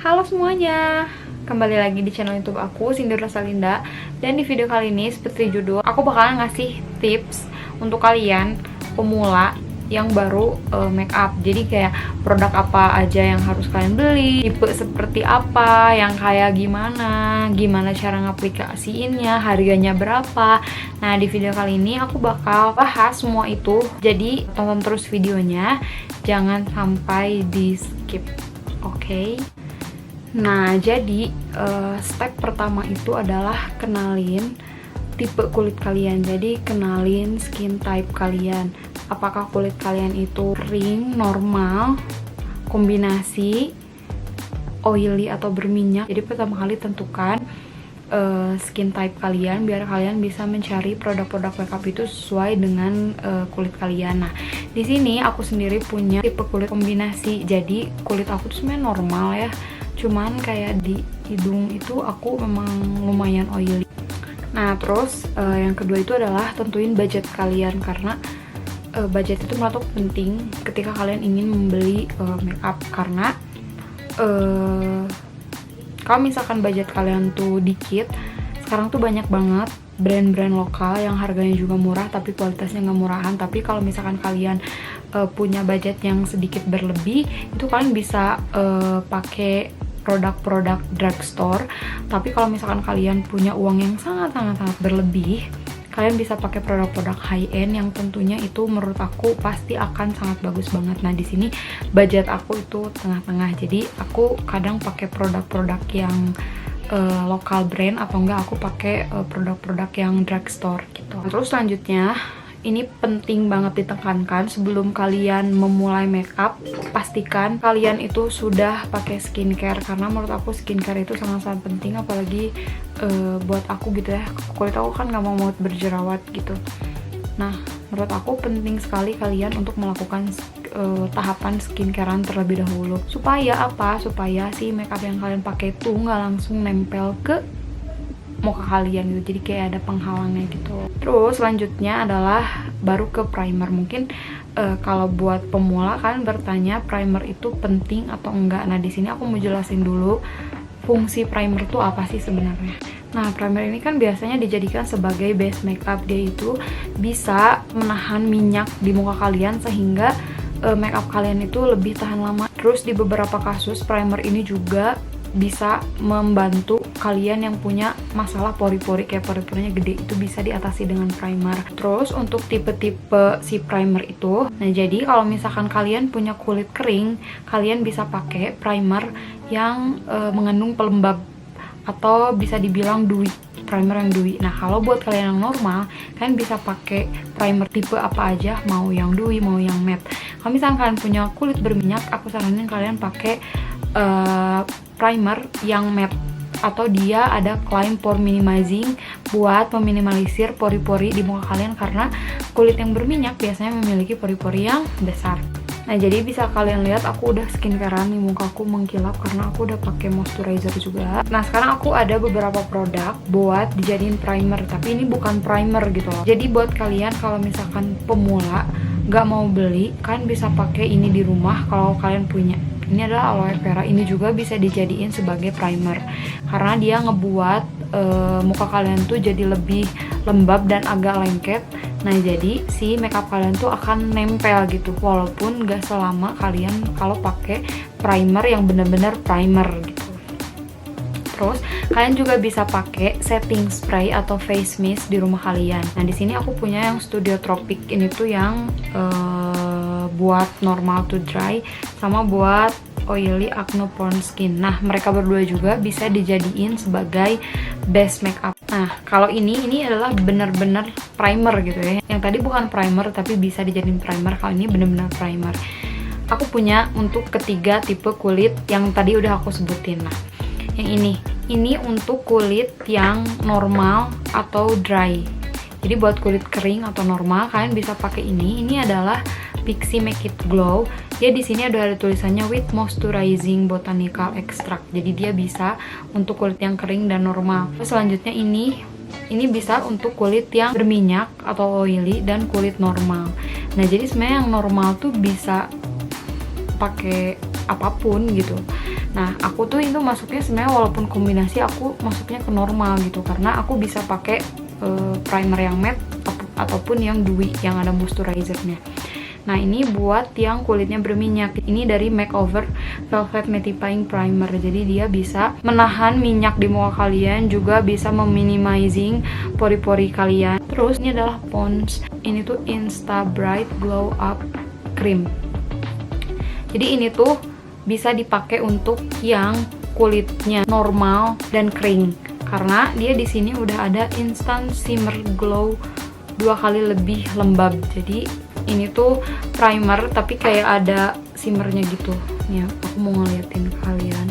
Halo semuanya, kembali lagi di channel YouTube aku, Cindy Rosalinda. Dan di video kali ini, seperti judul, aku bakalan ngasih tips untuk kalian pemula yang baru make up. Jadi kayak produk apa aja yang harus kalian beli, tipe seperti apa, yang kayak gimana cara ngaplikasiinnya, harganya berapa. Nah, di video kali ini aku bakal bahas semua itu. Jadi tonton terus videonya, jangan sampai di skip. Oke? Nah, jadi step pertama itu adalah kenalin tipe kulit kalian. Jadi kenalin skin type kalian. Apakah kulit kalian itu kering, normal, kombinasi, oily atau berminyak. Jadi pertama kali tentukan skin type kalian biar kalian bisa mencari produk-produk makeup itu sesuai dengan kulit kalian. Nah, di sini aku sendiri punya tipe kulit kombinasi. Jadi kulit aku tuh sebenarnya normal ya. Cuman kayak di hidung itu aku memang lumayan oily. Nah, terus yang kedua itu adalah tentuin budget kalian, karena budget itu menurut aku penting ketika kalian ingin membeli makeup. Karena kalau misalkan budget kalian tuh dikit, sekarang tuh banyak banget brand-brand lokal yang harganya juga murah tapi kualitasnya nggak murahan. Tapi kalau misalkan kalian punya budget yang sedikit berlebih, itu kalian bisa pakai produk-produk drugstore. Tapi kalau misalkan kalian punya uang yang sangat berlebih, kalian bisa pakai produk-produk high end yang tentunya itu menurut aku pasti akan sangat bagus banget. Nah, di sini budget aku itu tengah-tengah. Jadi aku kadang pakai produk-produk yang lokal brand, atau enggak aku pakai produk-produk yang drugstore gitu. Terus selanjutnya, ini penting banget ditekankan sebelum kalian memulai makeup, pastikan kalian itu sudah pakai skincare. Karena menurut aku skincare itu sangat-sangat penting, apalagi buat aku gitu ya. Kulit aku kan gak mau berjerawat gitu. Nah, menurut aku penting sekali kalian untuk melakukan tahapan skincarean terlebih dahulu. Supaya apa? Supaya si makeup yang kalian pakai tuh nggak langsung nempel ke muka kalian gitu, jadi kayak ada penghalangnya gitu. Terus selanjutnya adalah baru ke primer. Mungkin kalau buat pemula kan bertanya primer itu penting atau enggak. Nah, di sini aku mau jelasin dulu fungsi primer itu apa sih sebenarnya. Nah, primer ini kan biasanya dijadikan sebagai base makeup. Dia itu bisa menahan minyak di muka kalian sehingga makeup kalian itu lebih tahan lama. Terus di beberapa kasus primer ini juga bisa membantu kalian yang punya masalah pori-pori, kayak pori-porinya gede, itu bisa diatasi dengan primer. Terus untuk tipe-tipe si primer itu, nah jadi kalau misalkan kalian punya kulit kering, kalian bisa pakai primer yang mengandung pelembab atau bisa dibilang dewy, primer yang dewy. Nah, kalau buat kalian yang normal, kalian bisa pakai primer tipe apa aja, mau yang dewy, mau yang matte. Kalau misalkan kalian punya kulit berminyak, aku saranin kalian pakai primer yang matte, atau dia ada claim pore minimizing buat meminimalisir pori-pori di muka kalian, karena kulit yang berminyak biasanya memiliki pori-pori yang besar. Nah, jadi bisa kalian lihat aku udah skincarean nih, mukaku mengkilap karena aku udah pakai moisturizer juga. Nah, sekarang aku ada beberapa produk buat dijadiin primer, tapi ini bukan primer gitu loh. Jadi buat kalian kalau misalkan pemula nggak mau beli, kan bisa pakai ini di rumah kalau kalian punya. Ini adalah aloe vera. Ini juga bisa dijadiin sebagai primer karena dia ngebuat muka kalian tuh jadi lebih lembab dan agak lengket. Nah, jadi si makeup kalian tuh akan nempel gitu, walaupun gak selama kalian kalau pakai primer yang bener-bener primer gitu. Terus kalian juga bisa pakai setting spray atau face mist di rumah kalian. Nah, di sini aku punya yang Studio Tropic. Ini tuh yang buat normal to dry sama buat oily acne prone skin. Nah, mereka berdua juga bisa dijadiin sebagai base makeup. Nah, kalau ini adalah bener-bener primer gitu ya. Yang tadi bukan primer tapi bisa dijadiin primer. Kalau ini bener-bener primer. Aku punya untuk ketiga tipe kulit yang tadi udah aku sebutin. Nah, yang ini untuk kulit yang normal atau dry. Jadi buat kulit kering atau normal kalian bisa pakai ini. Ini adalah Pixi Make It Glow. Dia di sini ada tulisannya with moisturizing botanical extract. Jadi dia bisa untuk kulit yang kering dan normal. Terus selanjutnya ini bisa untuk kulit yang berminyak atau oily dan kulit normal. Nah, jadi sebenarnya yang normal tuh bisa pakai apapun gitu. Nah, aku tuh itu masuknya sebenarnya walaupun kombinasi aku masuknya ke normal gitu, karena aku bisa pakai primer yang matte ataupun yang dewy yang ada moisturizernya. Nah, ini buat yang kulitnya berminyak. Ini dari Makeover Velvet Mattifying Primer. Jadi dia bisa menahan minyak di muka kalian, juga bisa meminimizing pori-pori kalian. Terus ini adalah Pond's. Ini tuh Insta Bright Glow Up Cream. Jadi ini tuh bisa dipakai untuk yang kulitnya normal dan kering, karena dia di sini udah ada Instant Shimmer Glow 2 kali lebih lembab. Jadi ini tuh primer tapi kayak ada shimmernya gitu. Nih, aku mau ngeliatin ke kalian.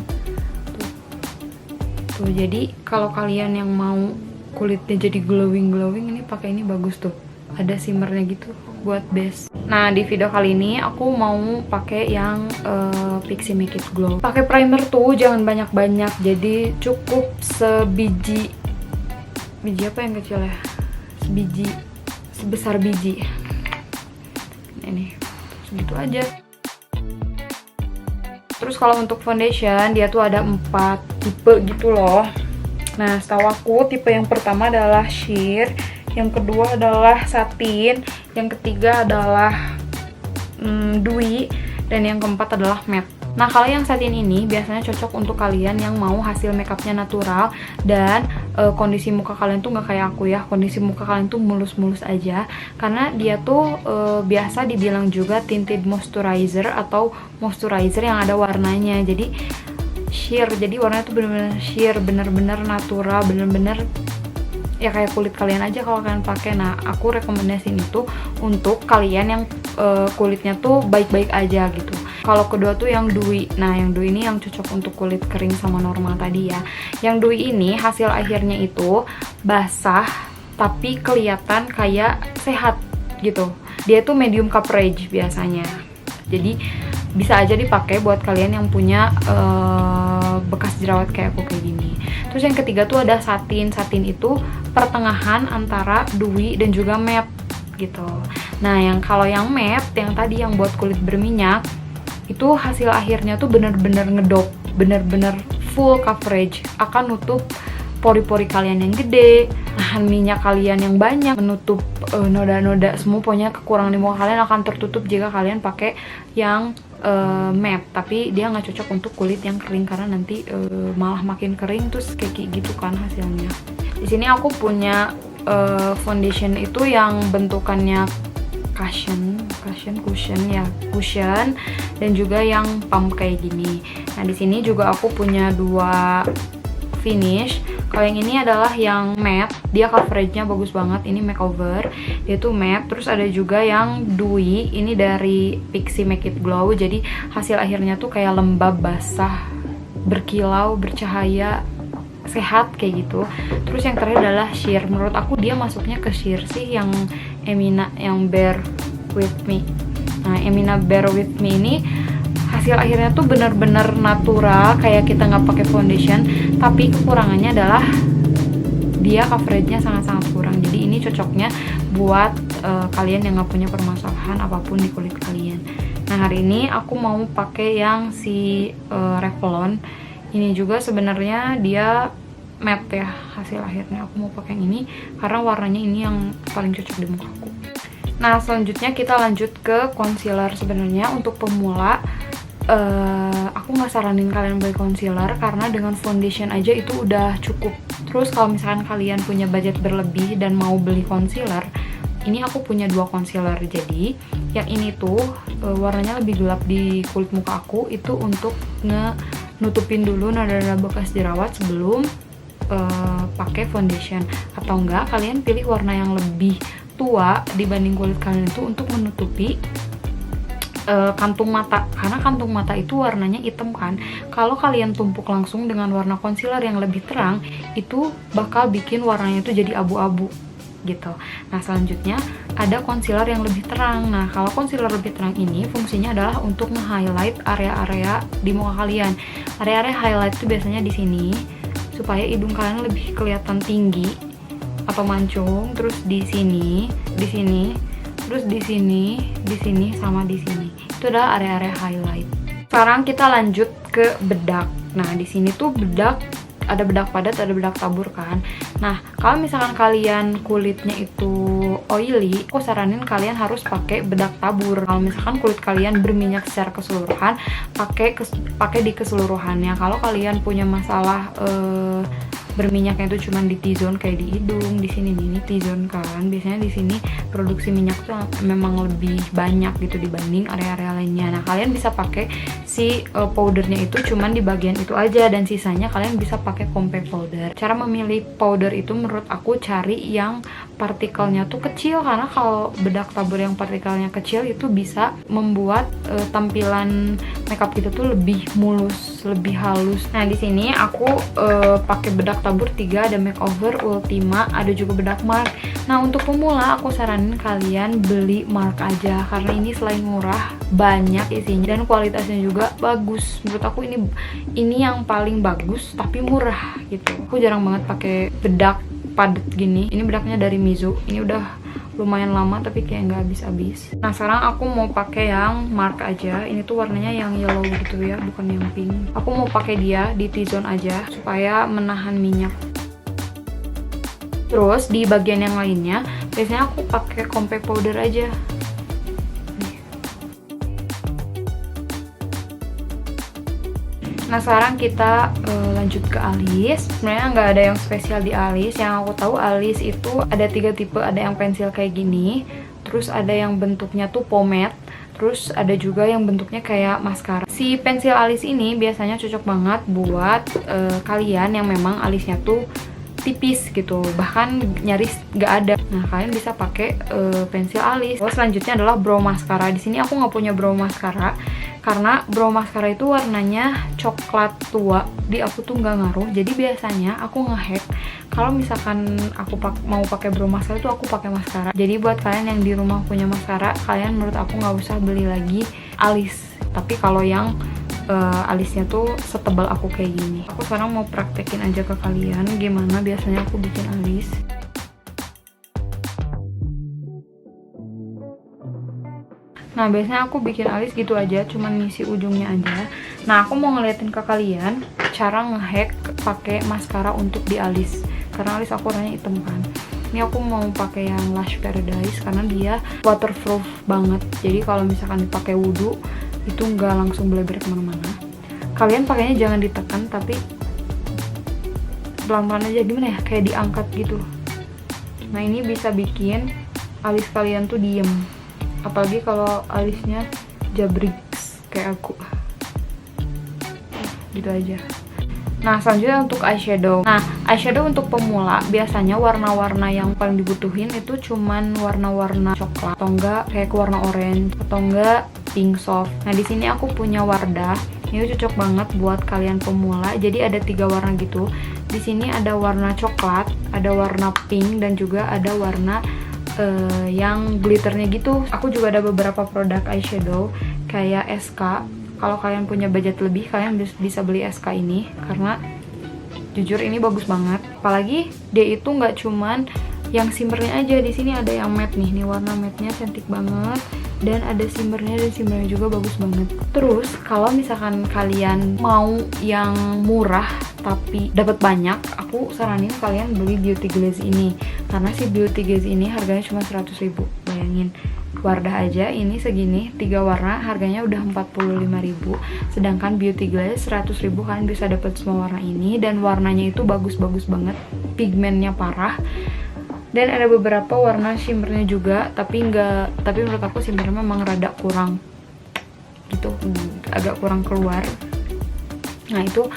Tuh, jadi kalau kalian yang mau kulitnya jadi glowing ini pakai ini bagus tuh. Ada shimmernya gitu buat base. Nah, di video kali ini aku mau pakai yang Pixi Make It Glow. Pakai primer tuh jangan banyak-banyak. Jadi cukup sebiji apa yang kecil ya? Sebesar biji. Ini segitu aja. Terus kalau untuk foundation dia tuh ada 4 tipe gitu loh. Nah, setahu aku tipe yang pertama adalah sheer, yang kedua adalah satin, yang ketiga adalah dewy, dan yang keempat adalah matte. Nah, kalau yang satin ini biasanya cocok untuk kalian yang mau hasil makeupnya natural dan kondisi muka kalian tuh nggak kayak aku ya, kondisi muka kalian tuh mulus-mulus aja, karena dia tuh biasa dibilang juga tinted moisturizer atau moisturizer yang ada warnanya. Jadi sheer, jadi warnanya tuh bener-bener sheer, bener-bener natural, bener-bener ya kayak kulit kalian aja kalau kalian pakai. Nah, aku rekomendasiin itu untuk kalian yang kulitnya tuh baik-baik aja gitu. Kalau kedua tuh yang dewy. Nah, yang dewy ini yang cocok untuk kulit kering sama normal tadi ya. Yang dewy ini hasil akhirnya itu basah tapi kelihatan kayak sehat gitu. Dia tuh medium coverage biasanya. Jadi bisa aja dipakai buat kalian yang punya bekas jerawat kayak aku kayak gini. Terus yang ketiga tuh ada satin. Satin itu pertengahan antara dewy dan juga matte gitu. Nah, kalau yang matte yang tadi yang buat kulit berminyak itu hasil akhirnya tuh bener-bener ngedop, bener-bener full coverage, akan nutup pori-pori kalian yang gede, nahan minyak kalian yang banyak, menutup noda-noda semua, pokoknya kekurangan di muka kalian akan tertutup jika kalian pakai yang matte. Tapi dia nggak cocok untuk kulit yang kering karena nanti malah makin kering terus kayak gitu kan hasilnya. Di sini aku punya foundation itu yang bentukannya cushion dan juga yang pump kayak gini. Nah, di sini juga aku punya 2 finish. Kalau yang ini adalah yang matte, dia coveragenya bagus banget. Ini Makeover, dia tuh matte. Terus ada juga yang dewy, ini dari Pixi Make It Glow. Jadi hasil akhirnya tuh kayak lembab, basah, berkilau, bercahaya, sehat kayak gitu. Terus yang terakhir adalah sheer. Menurut aku dia masuknya ke sheer sih, yang Emina, yang Bare With Me. Nah, Emina Bare With Me ini hasil akhirnya tuh bener-bener natural, kayak kita nggak pakai foundation. Tapi kekurangannya adalah dia coveragenya sangat-sangat kurang. Jadi ini cocoknya buat kalian yang nggak punya permasalahan apapun di kulit kalian. Nah, hari ini aku mau pakai yang si Revlon. Ini juga sebenarnya dia matte ya hasil akhirnya. Aku mau pakai yang ini karena warnanya ini yang paling cocok di muka aku. Nah, selanjutnya kita lanjut ke concealer. Sebenarnya untuk pemula aku nggak saranin kalian beli concealer karena dengan foundation aja itu udah cukup. Terus kalau misalkan kalian punya budget berlebih dan mau beli concealer, ini aku punya 2 concealer. Jadi yang ini tuh warnanya lebih gelap di kulit muka aku, itu untuk nutupin dulu noda-noda bekas jerawat sebelum pakai foundation. Atau enggak, kalian pilih warna yang lebih tua dibanding kulit kalian itu untuk menutupi kantung mata, karena kantung mata itu warnanya hitam kan. Kalau kalian tumpuk langsung dengan warna concealer yang lebih terang, itu bakal bikin warnanya itu jadi abu-abu gitu. Nah, selanjutnya ada concealer yang lebih terang. Nah, kalau concealer lebih terang ini fungsinya adalah untuk nge-highlight area-area di muka kalian. Area-area highlight itu biasanya di sini supaya hidung kalian lebih kelihatan tinggi atau mancung, terus di sini, terus di sini, sama di sini. Itu adalah area-area highlight. Sekarang kita lanjut ke bedak. Nah, di sini tuh bedak ada bedak padat, ada bedak tabur kan. Nah, kalau misalkan kalian kulitnya itu oily, aku saranin kalian harus pakai bedak tabur. Kalau misalkan kulit kalian berminyak secara keseluruhan, pakai di keseluruhannya. Kalau kalian punya masalah berminyaknya itu cuma di T-zone kayak di hidung, di sini nih, ini T-zone kan. Biasanya di sini produksi minyak tuh memang lebih banyak gitu dibanding area-area lainnya. Nah, kalian bisa pakai si powdernya itu cuman di bagian itu aja, dan sisanya kalian bisa pakai compact powder. Cara memilih powder itu menurut aku cari yang partikelnya tuh kecil, karena kalau bedak tabur yang partikelnya kecil itu bisa membuat tampilan makeup kita tuh lebih mulus, lebih halus. Nah, di sini aku pakai bedak tabur 3, ada makeover, ultima, ada juga bedak mark. Nah, untuk pemula aku saranin kalian beli mark aja, karena ini selain murah, banyak isinya dan kualitasnya juga bagus. Menurut aku ini yang paling bagus tapi murah gitu. Aku jarang banget pakai bedak padat gini. Ini bedaknya dari Mizu. Ini udah lumayan lama tapi kayak nggak habis-habis. Nah, sekarang aku mau pakai yang mark aja. Ini tuh warnanya yang yellow gitu ya, bukan yang pink. Aku mau pakai dia di T-zone aja supaya menahan minyak. Terus di bagian yang lainnya biasanya aku pakai compact powder aja. Nah, sekarang kita lanjut ke alis. Sebenarnya nggak ada yang spesial di alis. Yang aku tahu alis itu ada 3 tipe. Ada yang pensil kayak gini, terus ada yang bentuknya tuh pomade, terus ada juga yang bentuknya kayak maskara. Si pensil alis ini biasanya cocok banget buat kalian yang memang alisnya tuh tipis gitu, bahkan nyaris nggak ada. Nah, kalian bisa pakai pensil alis. Terus selanjutnya adalah brow mascara. Di sini aku nggak punya brow mascara karena brow mascara itu warnanya coklat tua. Di aku tuh nggak ngaruh. Jadi biasanya aku ngehack kalau misalkan aku mau pakai brow mascara itu aku pakai mascara. Jadi buat kalian yang di rumah punya mascara, kalian menurut aku nggak usah beli lagi alis. Tapi kalau yang alisnya tuh setebal aku kayak gini. Aku sekarang mau praktekin aja ke kalian gimana biasanya aku bikin alis. Nah, biasanya aku bikin alis gitu aja, cuman ngisi ujungnya aja. Nah, aku mau ngeliatin ke kalian cara ngehack pakai maskara untuk di alis, karena alis aku warnanya hitam kan. Ini aku mau pakai yang Lush Paradise karena dia waterproof banget. Jadi kalau misalkan dipakai wudhu itu nggak langsung bleber kemana-mana. Kalian pakainya jangan ditekan, tapi pelan-pelan aja, gimana ya, kayak diangkat gitu. Nah, ini bisa bikin alis kalian tuh diem, apalagi kalau alisnya jabriks kayak aku. Gitu aja. Nah, selanjutnya untuk eyeshadow. Nah, eyeshadow untuk pemula biasanya warna-warna yang paling dibutuhin itu cuman warna-warna coklat atau enggak kayak warna orange atau enggak pink soft. Nah, di sini aku punya Wardah. Ini cocok banget buat kalian pemula. Jadi ada 3 warna gitu. Di sini ada warna coklat, ada warna pink, dan juga ada warna yang glitternya gitu. Aku juga ada beberapa produk eyeshadow kayak SK. Kalau kalian punya budget lebih, kalian bisa beli SK ini karena jujur ini bagus banget. Apalagi dia itu nggak cuman yang shimmernya aja. Di sini ada yang matte nih. Nih warna matte-nya cantik banget. Dan ada shimmernya, dan shimmernya juga bagus banget. Terus kalau misalkan kalian mau yang murah tapi dapat banyak, aku saranin kalian beli Beauty Glaze ini. Karena si Beauty Glaze ini harganya cuma 100.000. Bayangin, Wardah aja ini segini 3 warna harganya udah 45.000. Sedangkan Beauty Glaze 100.000 kalian bisa dapat semua warna ini, dan warnanya itu bagus-bagus banget. Pigmennya parah. Dan ada beberapa warna shimmernya juga, tapi menurut aku shimmernya memang rada kurang gitu, agak kurang keluar. Nah, itu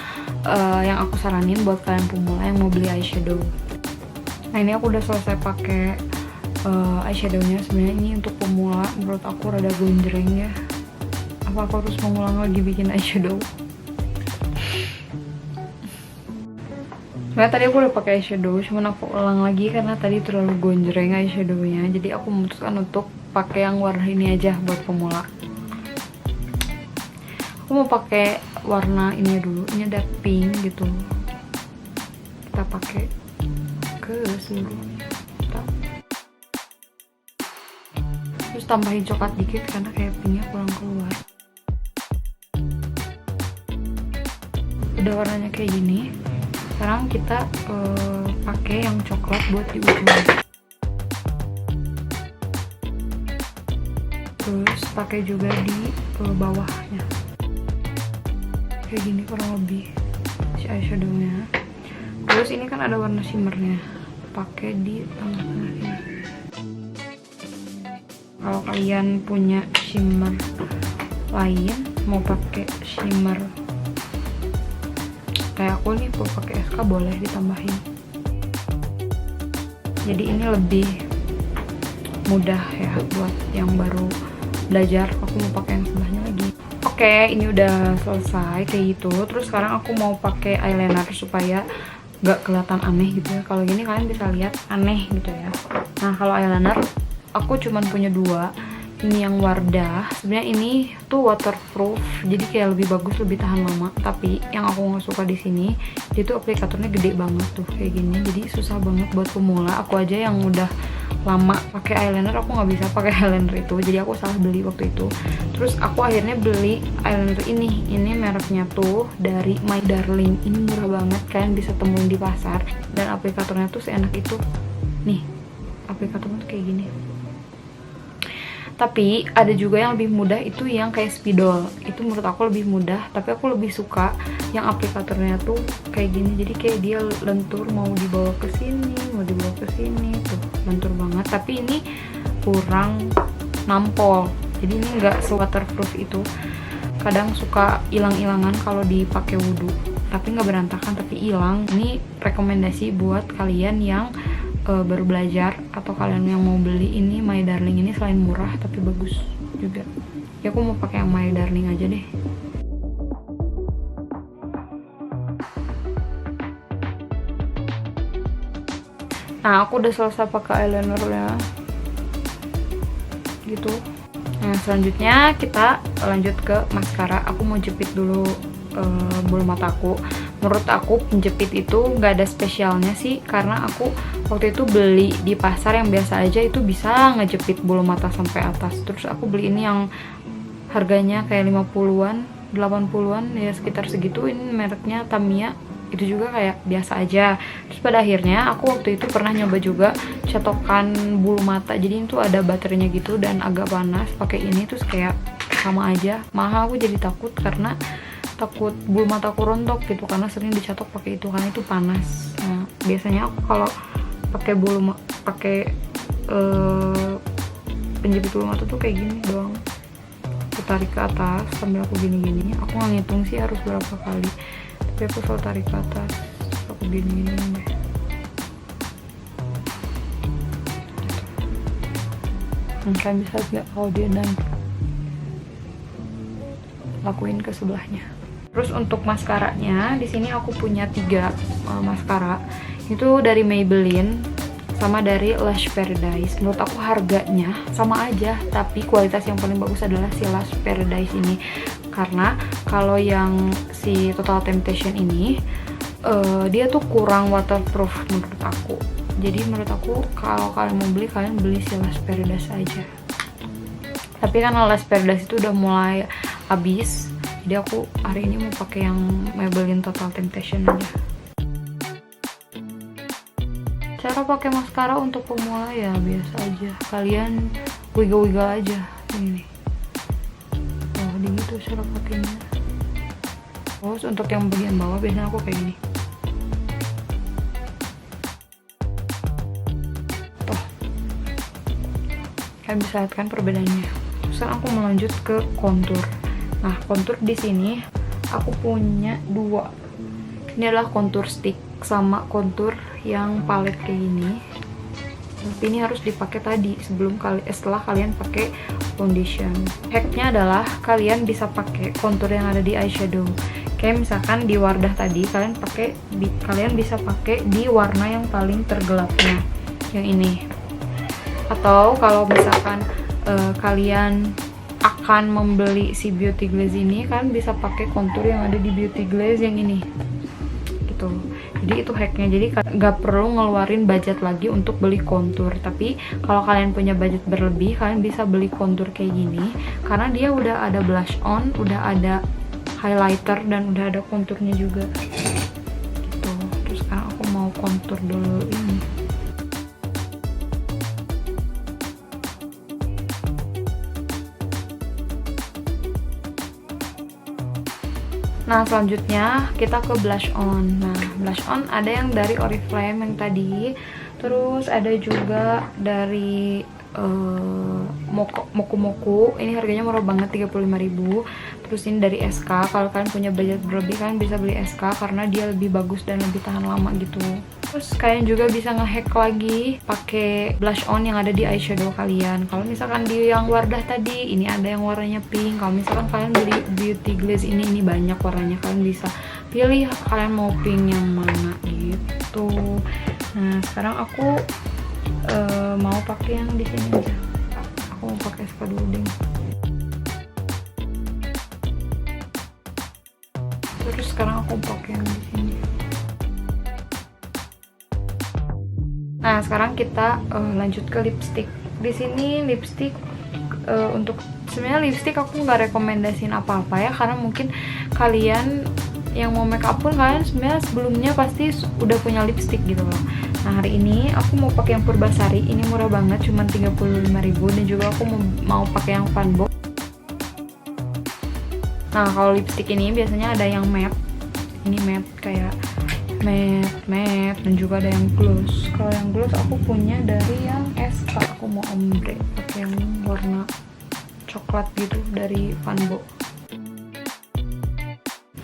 yang aku saranin buat kalian pemula yang mau beli eyeshadow. Nah, ini aku udah selesai pakai eyeshadownya. Sebenarnya ini untuk pemula menurut aku rada gonjreng ya. Apa aku harus mengulang lagi bikin eyeshadow? Nah, tadi aku udah pakai eyeshadow, cuman aku ulang lagi karena tadi terlalu gonjreng eyeshadownya. Jadi aku memutuskan untuk pakai yang warna ini aja buat pemula. Aku mau pakai warna ini dulu. Ini ada pink gitu. Kita pakai ke seluruhnya. Terus tambahin coklat dikit karena kayak pinknya kurang keluar. udah warnanya kayak gini. Sekarang kita pakai yang coklat buat di ujung. Terus pakai juga di bawahnya. Kayak gini kurang lebih si eyeshadownya. Terus ini kan ada warna shimmernya, pakai di tengah-tengah ini. Kalau kalian punya shimmer lain, mau pakai shimmer kayak aku nih, mau pakai SK boleh ditambahin. Jadi ini lebih mudah ya buat yang baru belajar. Aku mau pakai yang sebelahnya lagi. Oke, ini udah selesai kayak gitu. Terus sekarang aku mau pakai eyeliner supaya nggak kelihatan aneh gitu ya. Kalau gini kalian bisa lihat aneh gitu ya. Nah, kalau eyeliner aku cuman punya 2. Ini yang Wardah. Sebenarnya ini tuh waterproof, jadi kayak lebih bagus, lebih tahan lama. Tapi yang aku nggak suka di sini, dia tuh aplikatornya gede banget tuh kayak gini. Jadi susah banget buat pemula. Aku aja yang udah lama pakai eyeliner, aku nggak bisa pakai eyeliner itu. Jadi aku salah beli waktu itu. Terus aku akhirnya beli eyeliner ini. Ini mereknya tuh dari My Darling. Ini murah banget, kalian bisa temuin di pasar. Dan aplikatornya tuh seenak itu. Nih, aplikatornya tuh kayak gini. Tapi ada juga yang lebih mudah, itu yang kayak spidol. Itu menurut aku lebih mudah, tapi aku lebih suka yang aplikatornya tuh kayak gini. Jadi kayak dia lentur, mau dibawa ke sini, mau dibawa ke sini, tuh lentur banget. Tapi ini kurang nampol. Jadi ini nggak se-waterproof itu. Kadang suka hilang-hilangan kalau dipakai wudhu. Tapi nggak berantakan, tapi hilang. Ini rekomendasi buat kalian yang baru belajar atau kalian yang mau beli. Ini My Darling ini selain murah tapi bagus juga. Ya aku mau pakai yang My Darling aja deh. Nah, aku udah selesai pakai eyelinernya gitu. Nah, selanjutnya kita lanjut ke maskara. Aku mau jepit dulu bulu mataku. Menurut aku penjepit itu nggak ada spesialnya sih, karena aku waktu itu beli di pasar yang biasa aja itu bisa ngejepit bulu mata sampai atas. Terus aku beli ini yang harganya kayak 50-an, 80-an ya, sekitar segitu. Ini mereknya Tamiya. Itu juga kayak biasa aja. Terus pada akhirnya aku waktu itu pernah nyoba juga cetokan bulu mata. Jadi itu ada baterainya gitu dan agak panas. Pakai ini terus kayak sama aja. Mahal, aku jadi takut karena takut bulu mataku rontok gitu, karena sering dicetok pakai itu, karena itu panas. Nah, biasanya aku kalau pakai penjepit bulu mata tuh kayak gini doang. Aku tarik ke atas sambil aku gini-gini. Aku nggak ngitung sih harus berapa kali, tapi aku selalu tarik ke atas. Terus aku gini-gini deh. Kalian bisa lihat kalau dia dan lakuin ke sebelahnya. Terus untuk maskaranya, di sini aku punya 3 maskara. Itu dari Maybelline sama dari Lush Paradise. Menurut aku harganya sama aja, tapi kualitas yang paling bagus adalah si Lush Paradise ini. Karena kalau yang si Total Temptation ini dia tuh kurang waterproof menurut aku. Jadi menurut aku kalau kalian mau beli, kalian beli si Lush Paradise aja. Tapi karena Lush Paradise itu udah mulai habis, jadi aku hari ini mau pakai yang Maybelline Total Temptation aja. Cara pakai maskara untuk pemula ya biasa aja. Kalian wiggle-wiggle aja ini. Oh, gitu cara pakainya. Terus untuk yang bagian bawah biasanya aku kayak gini. Tuh. Kalian bisa lihat kan perbedaannya. Sekarang aku melanjut ke kontur. Nah, kontur di sini aku punya 2. Ini adalah kontur stick sama kontur yang palet kayak gini. Tapi ini harus dipakai tadi setelah kalian pakai foundation. Hacknya adalah kalian bisa pakai kontur yang ada di eyeshadow. Kayak misalkan di Wardah tadi kalian bisa pakai di warna yang paling tergelapnya, yang ini. Atau kalau misalkan kalian akan membeli si Beauty Glaze ini, kan bisa pakai kontur yang ada di Beauty Glaze yang ini gitu. Jadi itu hacknya. Jadi nggak perlu ngeluarin budget lagi untuk beli kontur. Tapi kalau kalian punya budget berlebih, kalian bisa beli kontur kayak gini karena dia udah ada blush on, udah ada highlighter dan udah ada konturnya juga gitu. Terus sekarang aku mau kontur dulu ini. Nah, selanjutnya kita ke blush on. Nah, blush on ada yang dari Oriflame yang tadi, terus ada juga dari Moku Moku. Ini harganya murah banget, 35.000. Terus ini dari SK. Kalau kalian punya budget berlebih, kalian bisa beli SK karena dia lebih bagus dan lebih tahan lama gitu. Terus kalian juga bisa ngehack lagi pakai blush on yang ada di eyeshadow kalian. Kalau misalkan di yang Wardah tadi, ini ada yang warnanya pink. Kalau misalkan kalian beli Beauty Glaze ini banyak warnanya, kalian bisa pilih kalian mau pink yang mana gitu. Nah, sekarang aku mau pakai yang di sini aja. Aku mau pakai SK dulu deh. Terus sekarang aku pakai yang di sini. Nah, sekarang kita lanjut ke lipstick. Di sini lipstick untuk sebenarnya lipstick aku nggak rekomendasiin apa-apa ya, karena mungkin kalian yang mau make up pun kalian sebenarnya sebelumnya pasti udah punya lipstick gitu loh. Nah, hari ini aku mau pakai yang Purbasari. Ini murah banget, cuma 35.000, dan juga aku mau pakai yang Funbox. Nah, kalau lipstick ini biasanya ada yang matte. Ini matte kayak matte, dan juga ada yang gloss. Kalau yang gloss aku punya dari yang SK. Aku mau ombre pakai yang warna coklat gitu dari Funbox.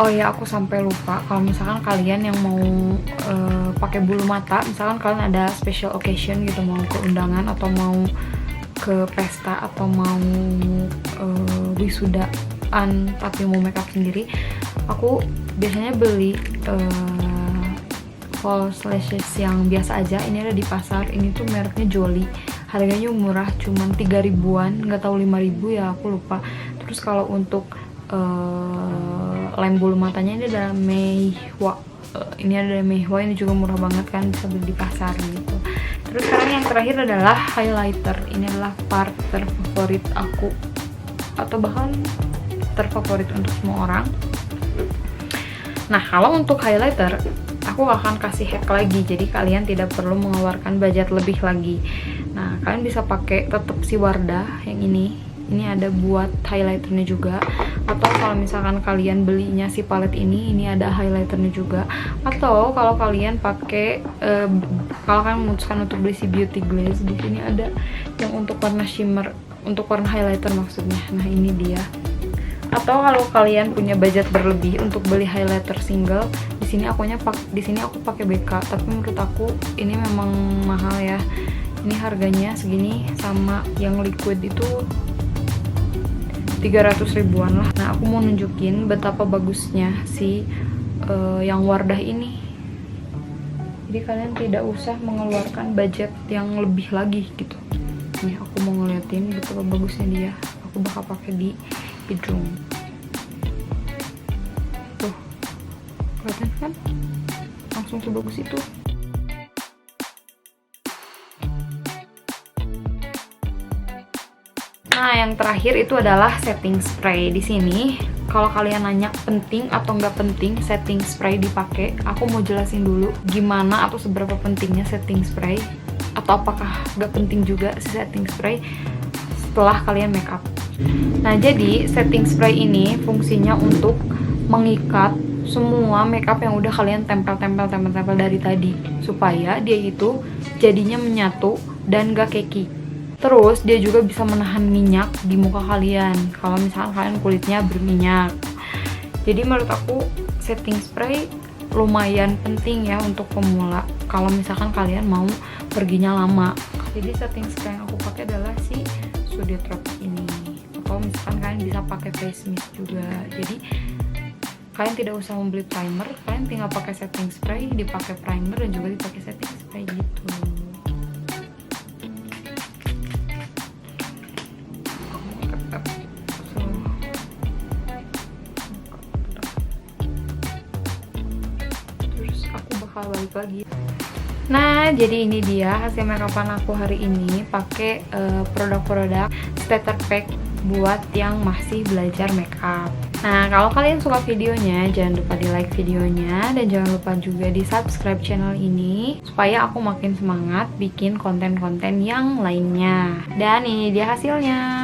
Oh ya, aku sampai lupa, kalau misalkan kalian yang mau pakai bulu mata, misalkan kalian ada special occasion gitu, mau ke undangan atau mau ke pesta atau mau wisudaan tapi mau makeup sendiri, aku biasanya beli false lashes yang biasa aja. Ini ada di pasar, ini tuh mereknya Jolly, harganya murah, cuman 3 ribuan, nggak tahu 5.000 ya, aku lupa. Terus kalau untuk lem bulu matanya ini ada Meihua. Ini ada Meihua, ini juga murah banget kan, bisa beli di pasar gitu. Terus sekarang yang terakhir adalah highlighter. Ini adalah part terfavorit aku, atau bahkan terfavorit untuk semua orang. Nah, kalau untuk highlighter aku akan kasih hack lagi, jadi kalian tidak perlu mengeluarkan budget lebih lagi. Nah, kalian bisa pakai tetap si Wardah yang ini. Ini ada buat highlighternya juga. Atau kalau misalkan kalian belinya si palet ini ada highlighternya juga. Atau kalau kalian pakai kalau kalian memutuskan untuk beli si Beauty Glaze, di sini ada yang untuk warna shimmer, untuk warna highlighter maksudnya. Nah, ini dia. Atau kalau kalian punya budget berlebih untuk beli highlighter single, di sini aku pakai BK, tapi menurut aku ini memang mahal ya. Ini harganya segini, sama yang liquid itu 300 ribuan lah. Nah, aku mau nunjukin betapa bagusnya si yang Wardah ini. Jadi kalian tidak usah mengeluarkan budget yang lebih lagi gitu. Nih, aku mau ngeliatin betapa bagusnya dia. Aku bakal pakai di hidung. Tuh, kelihatan kan? Langsung sebagus itu. Nah, yang terakhir itu adalah setting spray. Di sini, kalau kalian nanya penting atau nggak penting setting spray dipakai, aku mau jelasin dulu gimana atau seberapa pentingnya setting spray, atau apakah nggak penting juga si setting spray setelah kalian make up. Nah, jadi setting spray ini fungsinya untuk mengikat semua makeup yang udah kalian tempel dari tadi, supaya dia itu jadinya menyatu dan gak keki. Terus dia juga bisa menahan minyak di muka kalian kalau misalkan kalian kulitnya berminyak. Jadi menurut aku setting spray lumayan penting ya untuk pemula kalau misalkan kalian mau perginya lama. Jadi setting spray yang aku pakai adalah si Sudetrop ini. Atau misalkan kalian bisa pakai face mist juga. Jadi kalian tidak usah membeli primer, kalian tinggal pakai setting spray, dipakai primer dan juga dipakai setting spray gitu. Terus aku bakal balik lagi. Nah, jadi ini dia hasil makeupan aku hari ini pakai produk-produk starter pack buat yang masih belajar makeup. Nah, kalau kalian suka videonya, jangan lupa di like videonya dan jangan lupa juga di subscribe channel ini supaya aku makin semangat bikin konten-konten yang lainnya. Dan ini dia hasilnya.